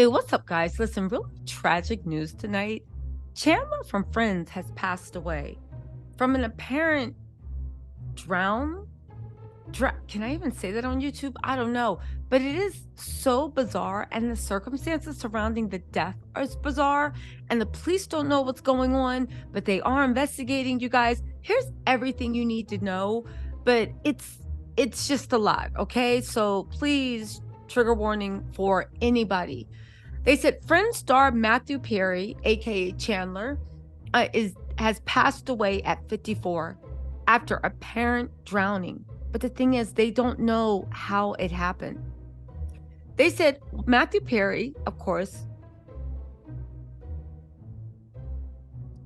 Hey, what's up, guys? Listen, really tragic news tonight. Chandler from Friends has passed away from an apparent drown. Can I even say that on YouTube? I don't know. But it is so bizarre, and the circumstances surrounding the death are bizarre, and the police don't know what's going on, but they are investigating. You guys, here's everything you need to know, but it's just a lot, okay? So please, trigger warning for anybody. They said Friends star Matthew Perry, aka Chandler, has passed away at 54 after apparent drowning. But the thing is, they don't know how it happened. They said Matthew Perry, of course,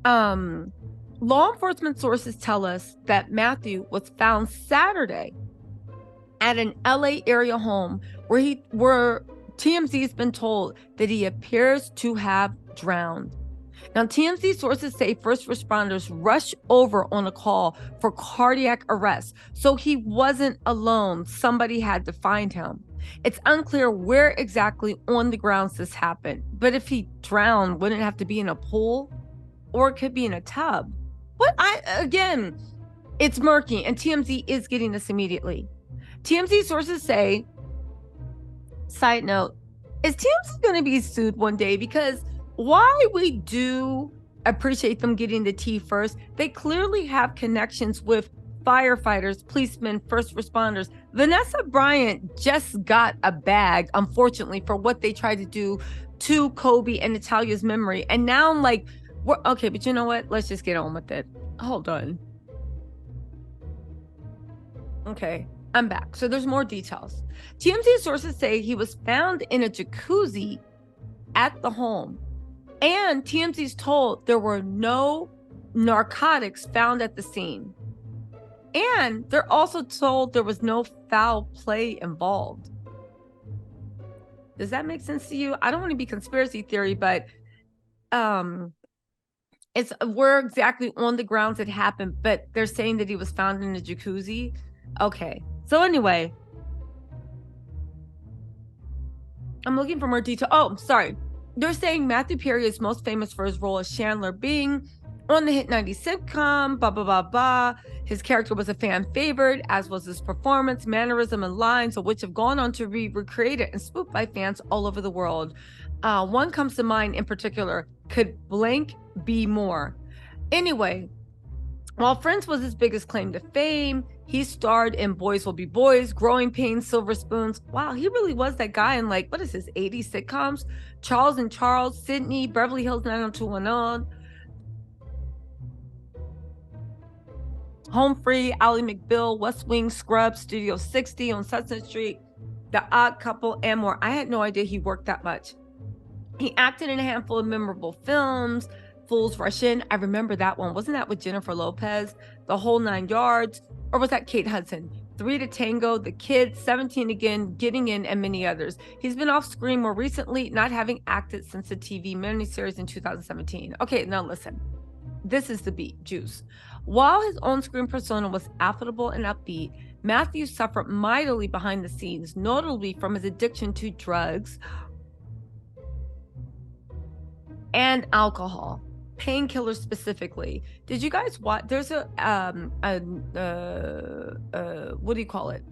law enforcement sources tell us that Matthew was found Saturday at an LA area home where TMZ's been told that he appears to have drowned. Now, TMZ sources say first responders rushed over on a call for cardiac arrest, so he wasn't alone. Somebody had to find him. It's unclear where exactly on the grounds this happened, but if he drowned, wouldn't it have to be in a pool? Or it could be in a tub. Again, it's murky, and TMZ is getting this immediately. TMZ sources say, side note, is TMZ going to be sued one day? Because why we do appreciate them getting the tea first, they clearly have connections with firefighters, policemen, first responders. Vanessa Bryant just got a bag, unfortunately, for what they tried to do to Kobe and Natalia's memory. And now I'm like, okay, but you know what? Let's just get on with it. Hold on. Okay, I'm back. So there's more details. TMZ sources say he was found in a jacuzzi at the home. And TMZ's told there were no narcotics found at the scene. And they're also told there was no foul play involved. Does that make sense to you? I don't want to be conspiracy theory, but it's where exactly on the grounds it happened, but they're saying that he was found in a jacuzzi. Okay. So anyway, I'm looking for more detail. Oh, sorry. They're saying Matthew Perry is most famous for his role as Chandler, being on the hit 90s sitcom, blah, blah, blah, blah. His character was a fan favorite, as was his performance, mannerism, and lines, of which have gone on to be recreated and spoofed by fans all over the world. One comes to mind in particular, could blank be more? Anyway, while Friends was his biggest claim to fame, he starred in Boys Will Be Boys, Growing Pains, Silver Spoons. Wow, he really was that guy in, like, what is this, 80s sitcoms? Charles and Charles, Sydney, Beverly Hills 90210, Home Free, Ally McBeal, West Wing, Scrubs, Studio 60 on Sesame Street, The Odd Couple, and more. I had no idea he worked that much. He acted in a handful of memorable films. Fools Rush In, I remember that one. Wasn't that with Jennifer Lopez? The Whole Nine Yards, or was that Kate Hudson? 3 to Tango, The Kid, 17 Again, Getting In, and many others. He's been off screen more recently, not having acted since the TV miniseries in 2017. Okay, now listen. This is the beat, juice. While his on-screen persona was affable and upbeat, Matthew suffered mightily behind the scenes, notably from his addiction to drugs and alcohol. Painkillers specifically. Did you guys watch? There's a what do you call it?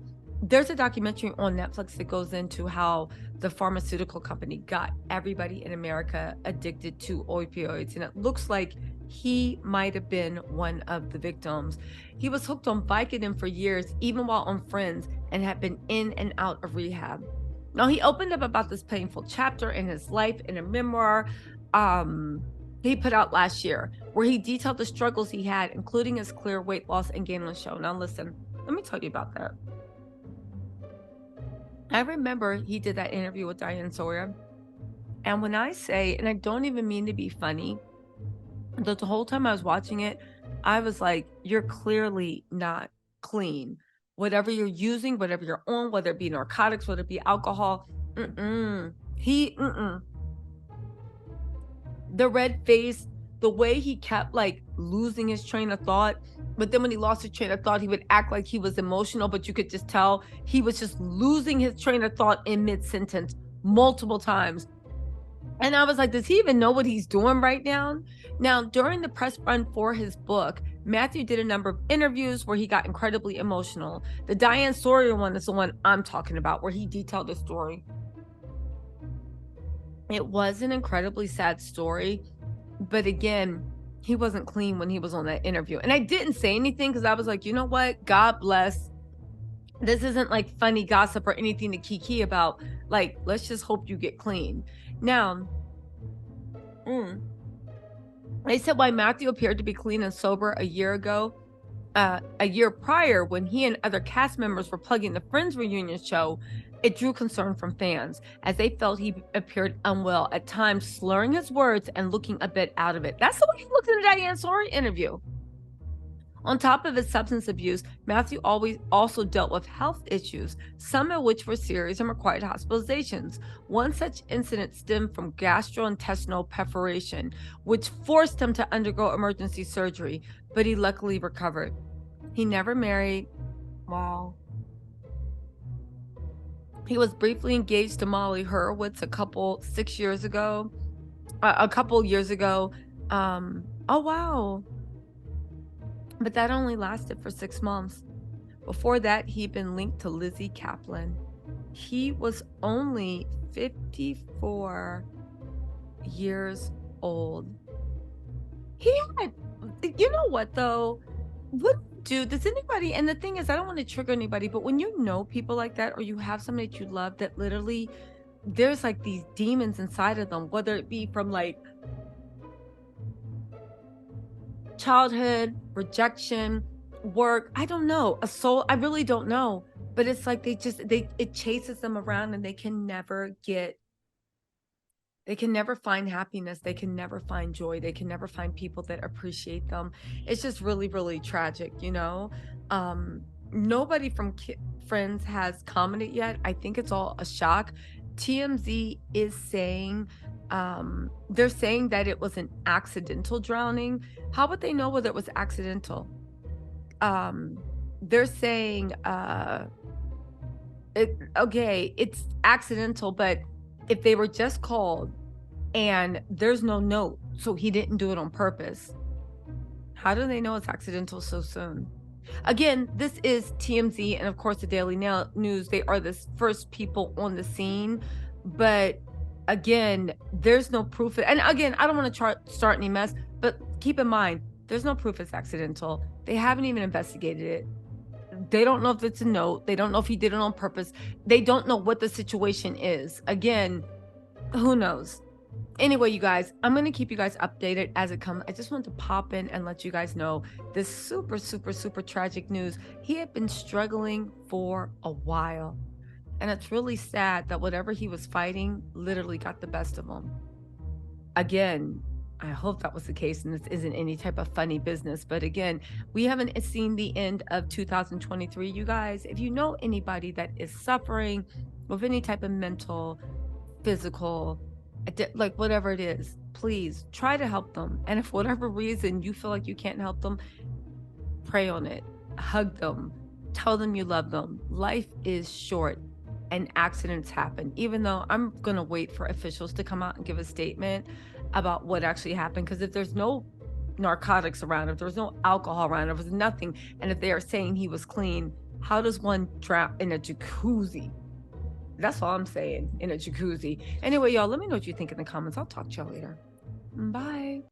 There's a documentary on Netflix that goes into how the pharmaceutical company got everybody in America addicted to opioids, and it looks like he might have been one of the victims. He was hooked on Vicodin for years, even while on Friends, and had been in and out of rehab. Now, he opened up about this painful chapter in his life in a memoir he put out last year, where he detailed the struggles he had, including his clear weight loss and gain on show. Now listen, let me tell you about that. I remember he did that interview with Diane Sawyer, and when I say, and I don't even mean to be funny, the whole time I was watching it, I was like, you're clearly not clean. Whatever you're using, whatever you're on, whether it be narcotics, whether it be alcohol, the red face, the way he kept like losing his train of thought. But then when he lost his train of thought, he would act like he was emotional, but you could just tell he was just losing his train of thought in mid-sentence multiple times. And I was like, does he even know what he's doing right now? Now, during the press run for his book, Matthew did a number of interviews where he got incredibly emotional. The Diane Sawyer one is the one I'm talking about, where he detailed the story. It was an incredibly sad story, but again, he wasn't clean when he was on that interview. And I didn't say anything because I was like, you know what? God bless. This isn't like funny gossip or anything to kiki about. Like, let's just hope you get clean. Now, they said why Matthew appeared to be clean and sober a year ago, a year prior, when he and other cast members were plugging the Friends reunion show, it drew concern from fans as they felt he appeared unwell, at times slurring his words and looking a bit out of it. That's the way he looked in the Diane Sawyer interview. On top of his substance abuse, Matthew always also dealt with health issues, some of which were serious and required hospitalizations. One such incident stemmed from gastrointestinal perforation, which forced him to undergo emergency surgery, but he luckily recovered. He never married. Wow. He was briefly engaged to Molly Hurwitz a couple years ago. Oh, wow. But that only lasted for 6 months. Before that, he'd been linked to Lizzie Kaplan. He was only 54 years old. He had, you know what though? Does anybody, and the thing is, I don't want to trigger anybody, but when you know people like that, or you have somebody that you love that literally, there's like these demons inside of them, whether it be from like childhood, rejection, work, I don't know, a soul, I really don't know, but it's like it chases them around and they can never find happiness, they can never find joy, they can never find people that appreciate them. It's just really, really tragic, you know. Nobody from Friends has commented yet. I think it's all a shock. TMZ is saying they're saying that it was an accidental drowning. How would they know whether it was accidental? They're saying okay, it's accidental, but if they were just called and there's no note, so he didn't do it on purpose, how do they know it's accidental so soon? Again, this is TMZ and of course the Daily News. They are the first people on the scene, but again, there's no proof. And again, I don't want to start any mess, but keep in mind, there's no proof it's accidental. They haven't even investigated it. They don't know if it's a note. They don't know if he did it on purpose. They don't know what the situation is. Again, who knows? Anyway, you guys, I'm going to keep you guys updated as it comes. I just want to pop in and let you guys know this super, super, super tragic news. He had been struggling for a while. And it's really sad that whatever he was fighting literally got the best of him. Again, I hope that was the case and this isn't any type of funny business. But again, we haven't seen the end of 2023. You guys, if you know anybody that is suffering with any type of mental, physical, like whatever it is, please try to help them. And if for whatever reason you feel like you can't help them, pray on it, hug them, tell them you love them. Life is short and accidents happen, even though I'm going to wait for officials to come out and give a statement about what actually happened. Because if there's no narcotics around, if there's no alcohol around, if there's nothing, and if they are saying he was clean, how does one drown in a jacuzzi? That's all I'm saying, in a jacuzzi. Anyway, y'all, let me know what you think in the comments. I'll talk to y'all later. Bye.